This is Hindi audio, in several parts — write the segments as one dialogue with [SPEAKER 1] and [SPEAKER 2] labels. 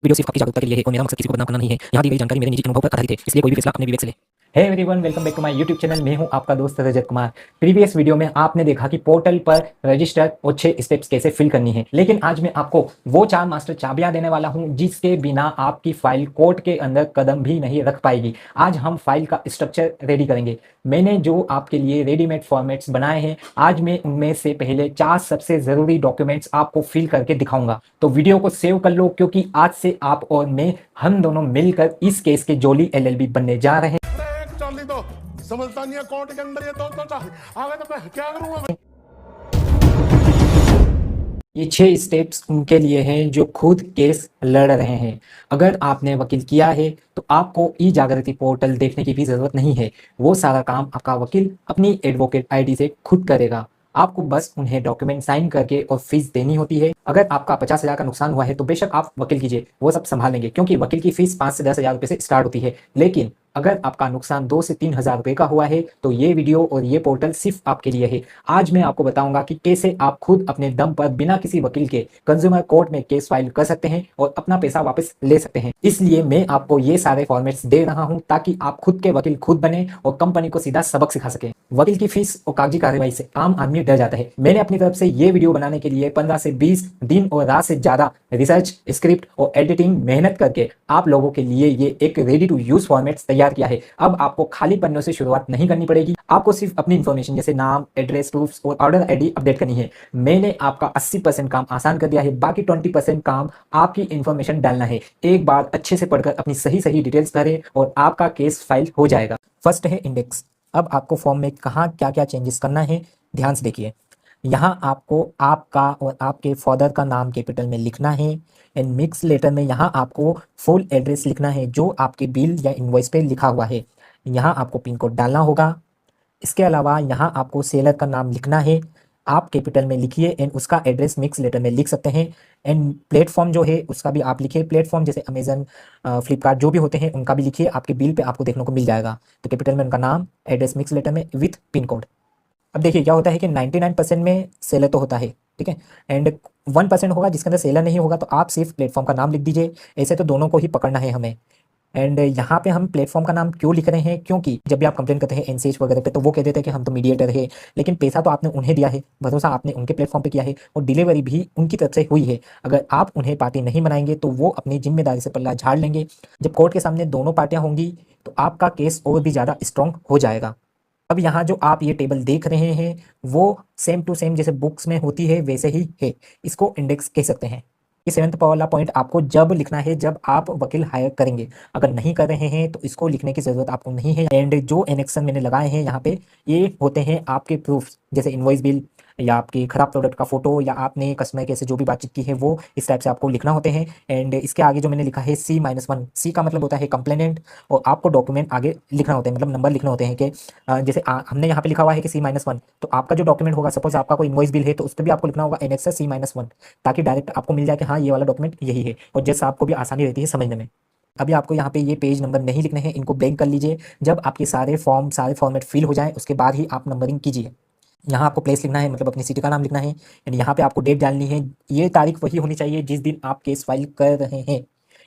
[SPEAKER 1] वीडियो सिर्फ आपकी जागरूकता के लिए है और मेरा मकसद किसी को बदनाम करना नहीं है। यहाँ दी गई जानकारी मेरे निजी अनुभव पर आधारित है, इसलिए कोई भी फैसला अपने विवेक से ले।
[SPEAKER 2] Hey everyone, welcome back to my YouTube channel. मैं हूं आपका दोस्त रजत कुमार। प्रीवियस वीडियो में आपने देखा कि पोर्टल पर रजिस्टर और 6 स्टेप्स कैसे फिल करनी है, लेकिन आज मैं आपको वो 4 मास्टर चाबियां देने वाला हूं जिसके बिना आपकी फाइल कोड के अंदर कदम भी नहीं रख पाएगी। आज हम फाइल का स्ट्रक्चर रेडी करेंगे। मैंने जो आपके लिए रेडीमेड फॉर्मेट्स बनाए हैं, आज मैं उनमें से पहले 4 सबसे जरूरी डॉक्यूमेंट्स आपको फिल करके दिखाऊंगा। तो वीडियो को सेव कर लो, क्योंकि आज से आप और मैं, हम दोनों मिलकर इस केस के जोली एलएलबी बनने जा रहे हैं।
[SPEAKER 3] तो समझता नहीं है कोर्ट के अंदर ये तो आगे तो मैं क्या करूंगा।
[SPEAKER 2] ये 6 स्टेप्स उनके लिए हैं जो खुद केस लड़ रहे हैं। अगर आपने वकील किया है तो आपको ई जागृति पोर्टल देखने की भी जरूरत नहीं है। वो सारा काम आपका वकील अपनी एडवोकेट आईडी से खुद करेगा। आपको बस उन्हें डॉक्यूमेंट साइन करके और फीस देनी होती है। अगर आपका 50,000 का नुकसान हुआ है तो बेशक आप वकील कीजिए, वो सब संभाल लेंगे, क्योंकि वकील की फीस 5 से 10,000 रुपए से स्टार्ट होती है। लेकिन अगर आपका नुकसान 2 से 3,000 रुपए का हुआ है तो ये वीडियो और ये पोर्टल सिर्फ आपके लिए है। आज मैं आपको बताऊंगा कि कैसे आप खुद अपने दम पर बिना किसी वकील के कंज्यूमर कोर्ट में केस फाइल कर सकते हैं और अपना पैसा वापस ले सकते हैं। इसलिए मैं आपको ये सारे फॉर्मेट्स दे रहा हूं ताकि आप खुद के वकील खुद बने और कंपनी को सीधा सबक सिखा सकें। वकील की फीस और कागजी कार्रवाई से आम आदमी डर जाता है। मैंने अपनी तरफ से ये वीडियो बनाने के लिए 15 से 20 दिन और रात से ज्यादा रिसर्च, स्क्रिप्ट और एडिटिंग मेहनत करके आप लोगों के लिए ये एक रेडी टू यूज फॉर्मेट्स तैयार किया है। अब आपको खाली पन्नों से शुरुआत नहीं करनी पड़ेगी। आपको सिर्फ अपनी इंफॉर्मेशन जैसे नाम, एड्रेस, प्रूफ्स और ऑर्डर आईडी अपडेट करनी है। मैंने आपका 80% काम आसान कर दिया है, बाकी 20% काम आपकी इंफॉर्मेशन डालना है। एक बार अच्छे से पढ़कर अपनी सही डिटेल्स भरें और आपका केस फाइल हो जाएगा। फर्स्ट है इंडेक्स। अब आपको फॉर्म में कहाँ क्या क्या चेंजेस करना है, ध्यान से देखिए। यहाँ आपको आपका और आपके फादर का नाम कैपिटल में लिखना है। एंड मिक्स लेटर में यहाँ आपको फुल एड्रेस लिखना है जो आपके बिल या इनवॉइस पे लिखा हुआ है। यहाँ आपको पिन कोड डालना होगा। इसके अलावा यहाँ आपको सेलर का नाम लिखना है, आप कैपिटल में लिखिए एंड उसका एड्रेस मिक्स लेटर में लिख सकते हैं। एंड प्लेटफॉर्म जो है उसका भी आप लिखिए। प्लेटफॉर्म जैसे अमेजन, फ्लिपकार्ट जो भी होते हैं उनका भी लिखिए, आपके बिल पे आपको देखने को मिल जाएगा। तो कैपिटल में उनका नाम, एड्रेस मिक्स लेटर में विथ पिन कोड। अब देखिए क्या होता है कि 99% में सेलर तो होता है, ठीक है, एंड 1% होगा जिसके अंदर सेलर नहीं होगा, तो आप सिर्फ प्लेटफॉर्म का नाम लिख दीजिए। ऐसे तो दोनों को ही पकड़ना है हमें। एंड यहाँ पे हम प्लेटफॉर्म का नाम क्यों लिख रहे हैं, क्योंकि जब भी आप कंप्लेन करते हैं एनसीएच वगैरह पे तो वो कह देते हैं कि हम तो मीडिएटर है, लेकिन पैसा तो आपने उन्हें दिया है, भरोसा आपने उनके प्लेटफॉर्म पे किया है और डिलीवरी भी उनकी तरफ से हुई है। अगर आप उन्हें पार्टी नहीं बनाएंगे तो वो अपनी जिम्मेदारी से पल्ला झाड़ लेंगे। जब कोर्ट के सामने दोनों पार्टियां होंगी तो आपका केस और भी ज़्यादा स्ट्रॉन्ग हो जाएगा। अब यहाँ जो आप ये टेबल देख रहे हैं वो सेम टू सेम जैसे बुक्स में होती है वैसे ही है। इसको इंडेक्स कह सकते हैं। ये 7th वाला पॉइंट आपको जब लिखना है जब आप वकील हायर करेंगे। अगर नहीं कर रहे हैं तो इसको लिखने की जरूरत आपको नहीं है। एंड जो एनेक्शन मैंने लगाए हैं यहाँ पे, ये होते हैं आपके प्रूफ्स, जैसे इनवॉइस बिल या आपके खराब प्रोडक्ट का फोटो या आपने कस्टमर केयर से जो भी बातचीत की है वो इस टाइप से आपको लिखना होते हैं। एंड इसके आगे जो मैंने लिखा है C-1, C का मतलब होता है कंप्लेनेंट, और आपको डॉक्यूमेंट आगे लिखना होता है, मतलब नंबर लिखने होते हैं कि जैसे हमने यहाँ पे लिखा हुआ है कि C-1, तो आपका जो डॉक्यूमेंट होगा, सपोज आपका कोई इनवॉइस बिल है तो उस पर भी आपको लिखना होगा एनेक्सर C-1, ताकि डायरेक्ट आपको मिल जाए कि हाँ ये वाला डॉक्यूमेंट यही है, और जैसे आपको भी आसानी रहती है समझने में। अभी आपको यहाँ पे ये पेज नंबर नहीं लिखने हैं, इनको ब्लैंक कर लीजिए। जब आपके सारे फॉर्मेट फिल हो जाए उसके बाद ही आप नंबरिंग कीजिए। यहाँ आपको प्लेस लिखना है, मतलब अपनी सिटी का नाम लिखना है। एंड यहाँ पे आपको डेट डालनी है। ये तारीख वही होनी चाहिए जिस दिन आप केस फाइल कर रहे हैं।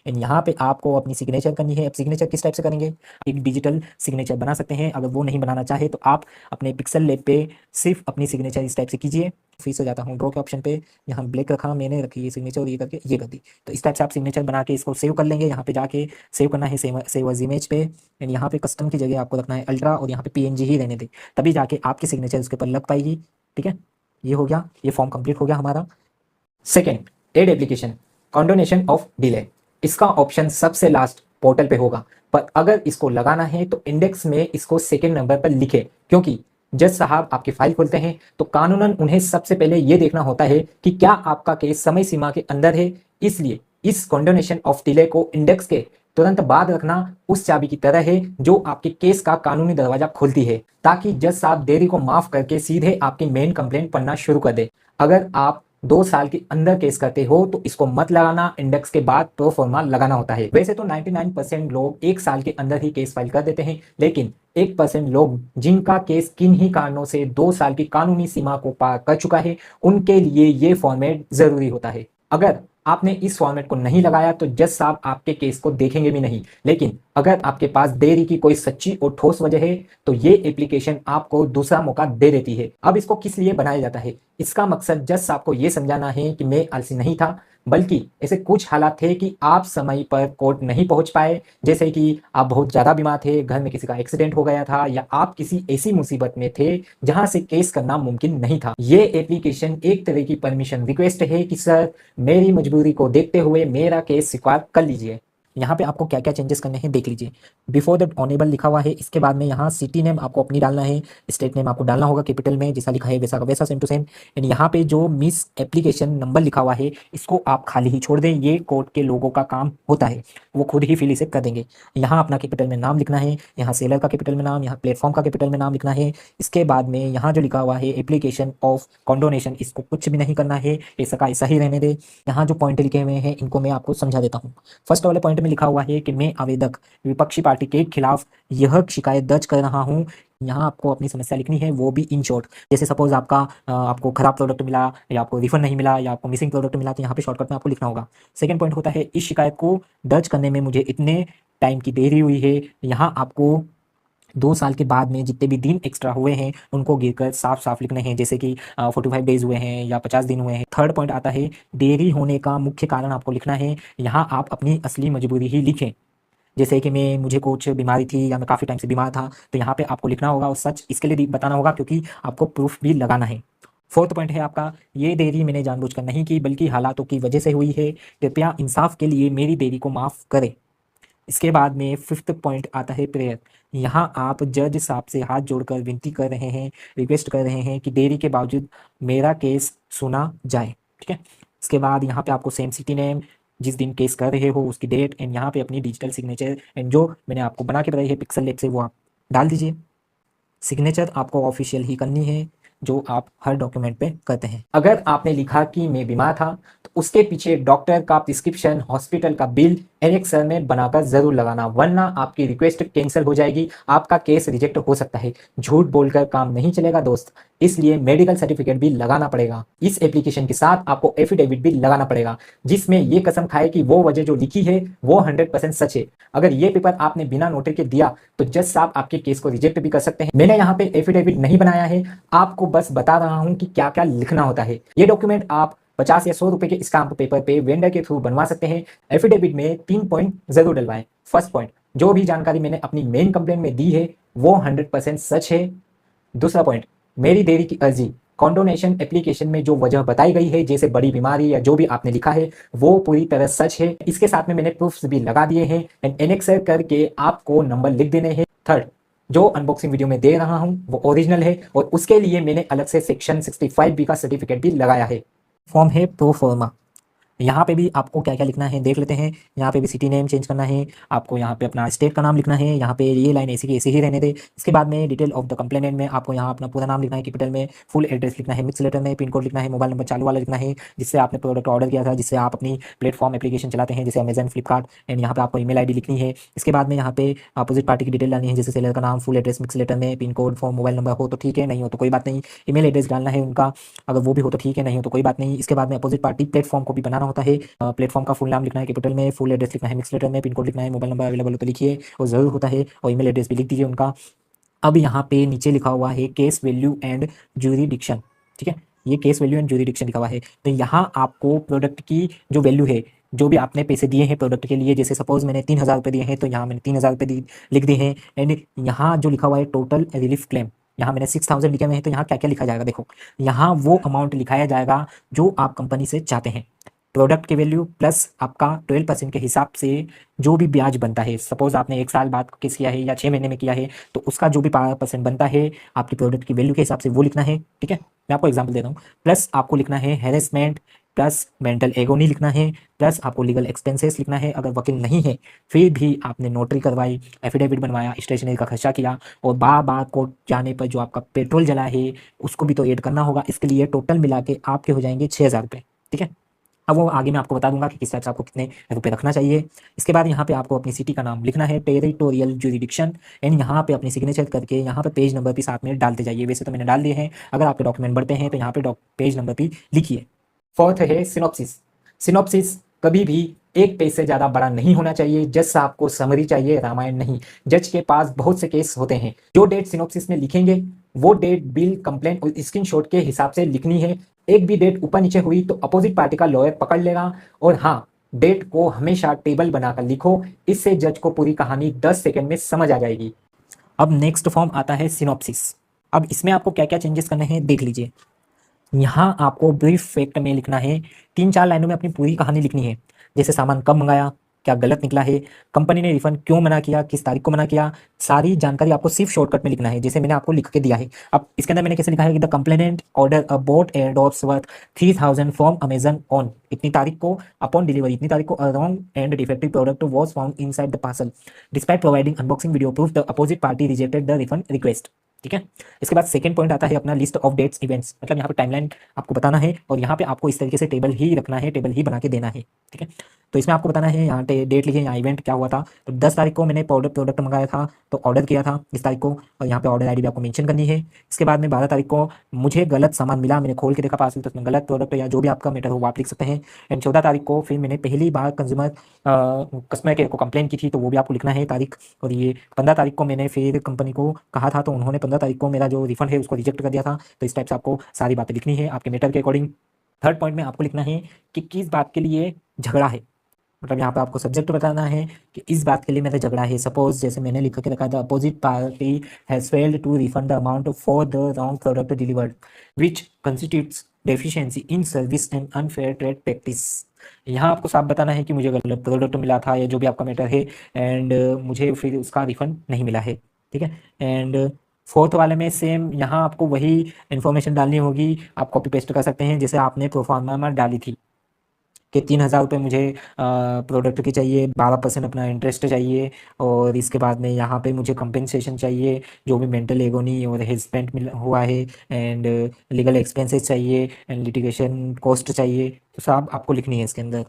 [SPEAKER 2] एंड यहाँ पे आपको अपनी सिग्नेचर करनी है। अब सिग्नेचर किस टाइप से करेंगे, एक डिजिटल सिग्नेचर बना सकते हैं। अगर वो नहीं बनाना चाहे तो आप अपने पिक्सल लैब पे सिर्फ अपनी सिग्नेचर इस टाइप से कीजिए। फिर से जाता हूँ ड्रॉ के ऑप्शन पे, यहाँ ब्लैक रखा मैंने, रखी ये सिग्नेचर और ये करके ये कर दी। तो इस टाइप से आप सिग्नेचर बना के इसको सेव कर लेंगे। यहाँ पे जाके सेव करना है सेव एज इमेज पे। एंड यहाँ पे कस्टम की जगह आपको रखना है अल्ट्रा, और यहाँ पे PNG ही रहने दे, तभी जाके आपकी सिग्नेचर उसके ऊपर लग पाएगी। ठीक है, ये हो गया, ये फॉर्म कंप्लीट हो गया हमारा। Second, add application condonation of delay. इसका ऑप्शन सबसे लास्ट पोर्टल पे होगा, पर अगर इसको लगाना है तो इंडेक्स में इसको सेकेंड नंबर पर लिखे, क्योंकि जज साहब आपकी फाइल खोलते हैं तो कानूनन उन्हें सबसे पहले यह देखना होता है कि क्या आपका केस समय सीमा के अंदर है। इसलिए इस कंडोनेशन ऑफ डिले को इंडेक्स के तुरंत बाद रखना उस चाबी की तरह है जो आपके केस का कानूनी दरवाजा खोलती है, ताकि जज साहब देरी को माफ करके सीधे आपकी मेन कंप्लेंट पढ़ना शुरू कर दे। अगर आप 2 साल के अंदर केस करते हो तो इसको मत लगाना, इंडेक्स के बाद प्रो फॉर्मा लगाना होता है। वैसे तो 99% लोग 1 साल के अंदर ही केस फाइल कर देते हैं, लेकिन 1% लोग जिनका केस किन ही कारणों से 2 साल की कानूनी सीमा को पार कर चुका है, उनके लिए ये फॉर्मेट जरूरी होता है। अगर आपने इस फॉर्मेट को नहीं लगाया तो जज साहब आपके केस को देखेंगे भी नहीं। लेकिन अगर आपके पास देरी की कोई सच्ची और ठोस वजह है तो ये एप्लीकेशन आपको दूसरा मौका दे देती है। अब इसको किस लिए बनाया जाता है? इसका मकसद जज साहब को यह समझाना है कि मैं आलसी नहीं था, बल्कि ऐसे कुछ हालात थे कि आप समय पर कोर्ट नहीं पहुंच पाए, जैसे कि आप बहुत ज़्यादा बीमार थे, घर में किसी का एक्सीडेंट हो गया था, या आप किसी ऐसी मुसीबत में थे जहां से केस करना मुमकिन नहीं था। ये एप्लीकेशन एक तरह की परमिशन रिक्वेस्ट है कि सर मेरी मजबूरी को देखते हुए मेरा केस स्वीकार कर लीजिए। यहाँ पे आपको क्या क्या चेंजेस करने हैं देख लीजिए। बिफोर द ऑनेबल लिखा हुआ है, इसके बाद में यहाँ सिटी नेम आपको अपनी डालना है, स्टेट नेम आपको डालना होगा कैपिटल में, जैसा लिखा है वैसा का वैसा सेम टू सेम। एंड यहाँ पे जो मिस एप्लीकेशन नंबर लिखा हुआ है इसको आप खाली ही छोड़ दें, ये कोर्ट के लोगों का काम होता है, वो खुद ही फिल इसे कर देंगे। यहाँ अपना कैपिटल में नाम लिखना है, यहाँ सेलर का कैपिटल में नाम, यहाँ प्लेटफॉर्म का कैपिटल में नाम लिखना है। इसके बाद में यहाँ जो लिखा हुआ है एप्लीकेशन ऑफ कॉन्डोनेशन, इसको कुछ भी नहीं करना है, ऐसा का ऐसा ही रहने दे। यहाँ जो पॉइंट लिखे हुए हैं इनको मैं आपको समझा देता हूँ। फर्स्ट वाले पॉइंट में लिखा हुआ है कि मैं आवेदक विपक्षी पार्टी के खिलाफ यह शिकायत दर्ज कर रहा हूँ। यहाँ आपको अपनी समस्या लिखनी है, वो भी इन शॉर्ट। जैसे सपोज आपको खराब प्रोडक्ट मिला, या आपको रिफंड नहीं मिला, या आपको मिसिंग प्रोडक्ट मिला, तो यहाँ पे शॉर्टकट में आपको लिखना होगा। सेकंड पॉइंट होता है इस शिकायत को दर्ज करने में मुझे इतने टाइम की देरी हुई है। यहाँ आपको 2 साल के बाद में जितने भी दिन एक्स्ट्रा हुए हैं उनको गिरकर साफ साफ लिखने हैं, जैसे कि 45 डेज हुए हैं या 50 दिन हुए हैं। थर्ड पॉइंट आता है देरी होने का मुख्य कारण आपको लिखना है। यहाँ आप अपनी असली मजबूरी ही लिखें, जैसे कि मुझे कुछ बीमारी थी या मैं काफ़ी टाइम से बीमार था, तो यहाँ पे आपको लिखना होगा, और सच इसके लिए बताना होगा क्योंकि आपको प्रूफ भी लगाना है। फोर्थ पॉइंट है आपका, ये देरी मैंने जानबूझकर नहीं की बल्कि हालातों की वजह से हुई है, कृपया इंसाफ के लिए मेरी देरी को माफ़ करें। इसके बाद में फिफ्थ पॉइंट आता है प्रेयर। यहाँ आप जज साहब से हाथ जोड़कर विनती कर रहे हैं, रिक्वेस्ट कर रहे हैं कि देरी के बावजूद मेरा केस सुना जाए। ठीक है, इसके बाद यहाँ पे आपको सेम सिटी नेम, जिस दिन केस कर रहे हो उसकी डेट, एंड यहाँ पे अपनी डिजिटल सिग्नेचर, एंड जो मैंने आपको बना के बताई है पिक्सल लैब से वो आप डाल दीजिए। सिग्नेचर आपको ऑफिशियल ही करनी है जो आप हर डॉक्यूमेंट पे करते हैं। अगर आपने लिखा कि मैं बीमार था तो उसके पीछे डॉक्टर का प्रिस्क्रिप्शन, हॉस्पिटल का बिल एनेक्सर में बनाकर जरूर लगाना, वरना आपकी रिक्वेस्ट कैंसिल हो जाएगी, आपका केस रिजेक्ट हो सकता है। झूठ बोलकर काम नहीं चलेगा दोस्त, इसलिए मेडिकल सर्टिफिकेट भी लगाना पड़ेगा। इस एप्लीकेशन के साथ आपको एफिडेविट भी लगाना पड़ेगा जिसमें ये कसम खाए कि वो वजह जो लिखी है वो 100% सच है। अगर ये पेपर आपने बिना नोटरी के दिया तो जज साहब आपके केस को रिजेक्ट भी कर सकते हैं। मैंने यहाँ पे एफिडेविट नहीं बनाया है, आपको बस बता रहा हूँ कि क्या क्या लिखना होता है। ये डॉक्यूमेंट आप 50 या 100 रुपए के स्टाम्प पेपर पे वेंडर के थ्रू बनवा सकते हैं। एफिडेविट में 3 पॉइंट जरूर डलवाएं। फर्स्ट पॉइंट, जो भी जानकारी मैंने अपनी मेन कंप्लेंट में दी है वो 100% सच है। दूसरा पॉइंट, मेरी देरी की अर्जी कॉन्डोनेशन एप्लीकेशन में जो वजह बताई गई है, जैसे बड़ी बीमारी या जो भी आपने लिखा है, वो पूरी तरह सच है। इसके साथ में मैंने प्रूफ्स भी लगा दिए हैं एंड एनेक्सर करके आपको नंबर लिख देने हैं। थर्ड, जो अनबॉक्सिंग वीडियो में दे रहा हूं वो ओरिजिनल है और उसके लिए मैंने अलग से सेक्शन 65B का सर्टिफिकेट भी लगाया है। फॉर्म है प्रोफॉर्मा। यहाँ पे भी आपको क्या क्या लिखना है देख लेते हैं। यहाँ पे भी सिटी नेम चेंज करना है, आपको यहाँ पे अपना स्टेट का नाम लिखना है, यहाँ पे ये लाइन ऐसी की ऐसी ही रहने दे। इसके बाद में डिटेल ऑफ द कंप्लेनेंट में आपको यहाँ अपना पूरा नाम लिखना है कैपिटल में, फुल एड्रेस लिखना है मिक्स लेटर में, पिन कोड लिखना है, मोबाइल नंबर चालू वाला लिखना है जिससे आपने प्रोडक्ट ऑर्डर किया था, जिससे आप अपनी प्लेटफॉर्म एप्लीकेशन चलाते हैं जैसे अमेजन, फ्लिपकार्ट, एंड यहाँ पे आपको ईमेल आईडी लिखनी है। इसके बाद में यहाँ पे अपोजिट पार्टी की डिटेल डालनी है, जैसे सेलर का नाम, फुल एड्रेस मिक्स लेटर में, pin code, form, mobile number हो तो ठीक है, नहीं हो तो कोई बात नहीं। ईमेल एड्रेस डालना है उनका, अगर वो भी हो तो ठीक है, नहीं हो तो कोई बात नहीं। इसके बाद में अपोजिट पार्टी प्लेटफॉर्म को भी बनाना होता है, प्लेटफॉर्म का फुल नाम लिखना है कैपिटल में, फुल एड्रेस लिखना है मिक्स लेटर में, पिन कोड लिखना है, मोबाइल नंबर अवेलेबल हो तो लिखिए और जरूर होता है, और ईमेल एड्रेस भी लिख दीजिए उनका। अब यहाँ पे नीचे लिखा हुआ है केस वैल्यू एंड ज्यूरिडिक्शन। ठीक है, ये केस वैल्यू एंड ज्यूरिडिक्शन लिखा हुआ है, तो यहाँ आपको प्रोडक्ट की जो वैल्यू है, जो भी आपने पैसे दिए हैं प्रोडक्ट के लिए, जैसे सपोज मैंने 3000 रुपये दिए हैं तो यहाँ मैंने 3000 रुपये लिख दिए हैं। एंड यहाँ जो लिखा हुआ है टोटल रिलीफ क्लेम, यहाँ मैंने 6000 लिखे हुए हैं, तो यहाँ क्या क्या लिखा जाएगा देखो, यहाँ वो अमाउंट लिखाया जाएगा जो आप कंपनी से चाहते हैं। प्रोडक्ट की वैल्यू प्लस आपका 12% के हिसाब से जो भी ब्याज बनता है, सपोज आपने 1 साल बाद केस किया है या 6 महीने में किया है तो उसका जो भी 5% बनता है आपकी प्रोडक्ट की वैल्यू के हिसाब से वो लिखना है। ठीक है, मैं आपको एग्जांपल दे रहा हूँ। प्लस आपको लिखना है हैरेसमेंट, प्लस मेंटल एगोनी लिखना है, प्लस आपको लीगल एक्सपेंसेस लिखना है। अगर वकील नहीं है फिर भी आपने नोटरी करवाई, एफिडेविट बनवाया, स्टेशनरी का खर्चा किया और बार बार कोर्ट जाने पर जो आपका पेट्रोल जला है उसको भी तो ऐड करना होगा। इसके लिए टोटल मिला के आपके हो जाएंगे 6000 रुपये। ठीक है, अब वो आगे मैं आपको बता दूंगा कि किस टाइप से आपको कितने रुपए रखना चाहिए। इसके बाद यहाँ पे आपको अपनी सिटी का नाम लिखना है, टेरिटोरियल ज्यूरिडिक्शन, एंड यहाँ पे अपनी सिग्नेचर करके यहाँ पे पेज नंबर भी साथ में डालते जाइए। वैसे तो मैंने डाल दिए हैं, अगर आपके डॉक्यूमेंट बढ़ते हैं तो यहाँ पे पेज नंबर भी लिखिए। फोर्थ है सिनॉप्सिस। सिनॉप्सिस कभी भी एक पेज से ज्यादा बड़ा नहीं होना चाहिए। जज साहब को समरी चाहिए, रामायण नहीं। जज के पास बहुत से केस होते हैं, जो डेट सिनॉप्सिस में लिखेंगे वो डेट बिल, कंप्लेंट और स्क्रीनशॉट के हिसाब से लिखनी है। एक भी डेट ऊपर नीचे हुई तो अपोजिट पार्टी का लॉयर पकड़ लेगा। और हाँ, डेट को हमेशा टेबल बनाकर लिखो, इससे जज को पूरी कहानी 10 सेकंड में समझ आ जाएगी। अब नेक्स्ट फॉर्म आता है सिनॉप्सिस। अब इसमें आपको क्या क्या चेंजेस करने हैं देख लीजिए। यहाँ आपको ब्रीफ फैक्ट में लिखना है, 3-4 लाइनों में अपनी पूरी कहानी लिखनी है। जैसे सामान कब मंगाया, क्या गलत निकला है, कंपनी ने रिफंड क्यों मना किया, किस तारीख को मना किया, सारी जानकारी आपको सिर्फ शॉर्टकट में लिखना है, जैसे मैंने आपको लिख के दिया है। अब इसके अंदर मैंने कैसे लिखा है कि the complainant order a boat airdrops worth 3000 from Amazon on इतनी तारीख को, अपॉन डिलीवरी इतनी तारीख को a wrong and defective product was found inside the parcel, despite providing unboxing video proof the opposite party rejected the refund request. ठीक है। इसके बाद सेकंड पॉइंट आता है अपना लिस्ट ऑफ डेट्स इवेंट्स, मतलब यहाँ पे टाइमलाइन आपको बताना है और यहाँ पे आपको इस तरीके से टेबल ही रखना है, टेबल ही बना के देना है। ठीक है। तो इसमें आपको बताना है, यहाँ डेट लिखिए, यहाँ इवेंट क्या हुआ था। तो 10 तारीख को मैंने प्रोडक्ट मंगाया था, तो ऑर्डर किया था इस तारीख को, और यहाँ पे ऑर्डर आईडी भी आपको मेंशन करनी है। इसके बाद में 12 तारीख को मुझे गलत सामान मिला, मैंने खोल के देखा पार्सल, तो उसमें गलत प्रोडक्ट या जो भी आपका मैटर हो वो आप लिख सकते हैं। एंड 14 तारीख को फिर मैंने पहली बार कस्टमर केयर को कंप्लेन की थी, तो वो भी आपको लिखना है तारीख। और ये 15 तारीख को मैंने फिर कंपनी को कहा था, तो उन्होंने 15 तारीख को मेरा जो रिफंड है उसको रिजेक्ट कर दिया था। तो इस टाइप से आपको सारी बातें लिखनी है आपके मैटर के अकॉर्डिंग। थर्ड पॉइंट में आपको लिखना है कि किस बात के लिए झगड़ा है, मतलब यहाँ पे आपको सब्जेक्ट बताना है कि इस बात के लिए मेरा झगड़ा है। सपोज जैसे मैंने लिख के रखा था, opposite party has failed to refund the amount for the wrong product delivered which constitutes deficiency in service and unfair trade practice. यहाँ आपको साफ बताना है कि मुझे गलत प्रोडक्ट मिला था या जो भी आपका मैटर है, एंड मुझे फिर उसका रिफंड नहीं मिला है। ठीक है। एंड फोर्थ वाले में सेम यहाँ आपको वही इन्फॉर्मेशन डालनी होगी, आप कॉपी पेस्ट कर सकते हैं जैसे आपने प्रोफार्मा में डाली थी कि 3000 रुपये मुझे प्रोडक्ट की चाहिए, 12% अपना इंटरेस्ट चाहिए, और इसके बाद में यहाँ पे मुझे कंपेंसेशन चाहिए जो भी मेंटल एगोनी और हेस्पेंट हुआ है, एंड लीगल एक्सपेंसेस चाहिए, एंड लिटिगेशन कॉस्ट चाहिए। तो सब आपको लिखनी है इसके अंदर।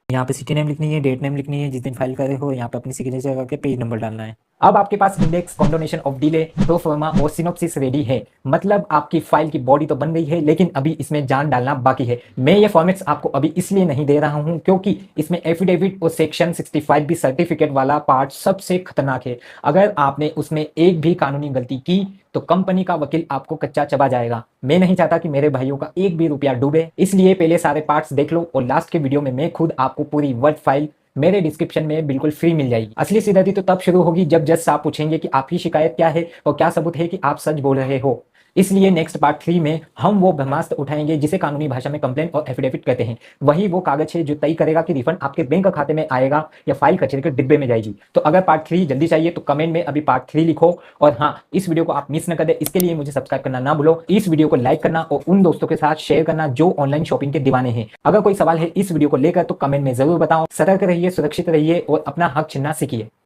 [SPEAKER 2] यहाँ पे सिटी नेम लिखनी है, डेट नेम लिखनी है, जिस दिन फाइल करे हो, यहाँ पे अपनी सिग्नेचर करके पेज नंबर डालना है। अब आपके पास इंडेक्स, कॉन्डोनेशन ऑफ डिले, प्रोफर्मा और सिनॉप्सिस रेडी है, मतलब आपकी फाइल की बॉडी तो बन गई है, लेकिन अभी इसमें जान डालना बाकी है। मैं ये फॉर्मेट्स आपको अभी इसलिए नहीं दे रहा हूं क्योंकि इसमें एफिडेविट और सेक्शन 65 भी सर्टिफिकेट वाला पार्ट सबसे खतरनाक है। अगर आपने उसमें एक भी कानूनी गलती की तो कंपनी का वकील आपको कच्चा चबा जाएगा। मैं नहीं चाहता कि मेरे भाइयों का एक भी रुपया डूबे, इसलिए पहले सारे पार्ट्स देख लो, और लास्ट के वीडियो में मैं खुद आपको पूरी वर्ड फाइल मेरे डिस्क्रिप्शन में बिल्कुल फ्री मिल जाएगी। असली सिद्धि तो तब शुरू होगी जब जज साहब पूछेंगे कि आपकी शिकायत क्या है और क्या सबूत है कि आप सच बोल रहे हो। इसलिए नेक्स्ट पार्ट 3 में हम वो ब्रह्मास्त्र उठाएंगे जिसे कानूनी भाषा में कंप्लेंट और एफिडेविट कहते हैं। वही वो कागज है जो तय करेगा कि रिफंड आपके बैंक खाते में आएगा या फाइल कचरे के डिब्बे में जाएगी। तो अगर पार्ट 3 जल्दी चाहिए तो कमेंट में अभी पार्ट 3 लिखो, और हाँ, इस वीडियो को आप मिस न कर दे, इसके लिए मुझे सब्सक्राइब करना ना भूलो। इस वीडियो को लाइक करना और उन दोस्तों के साथ शेयर करना जो ऑनलाइन शॉपिंग के दीवाने हैं। अगर कोई सवाल है इस वीडियो को लेकर तो कमेंट में जरूर बताओ। सतर्क रहिए, सुरक्षित रहिए और अपना हक छीनना सीखिए।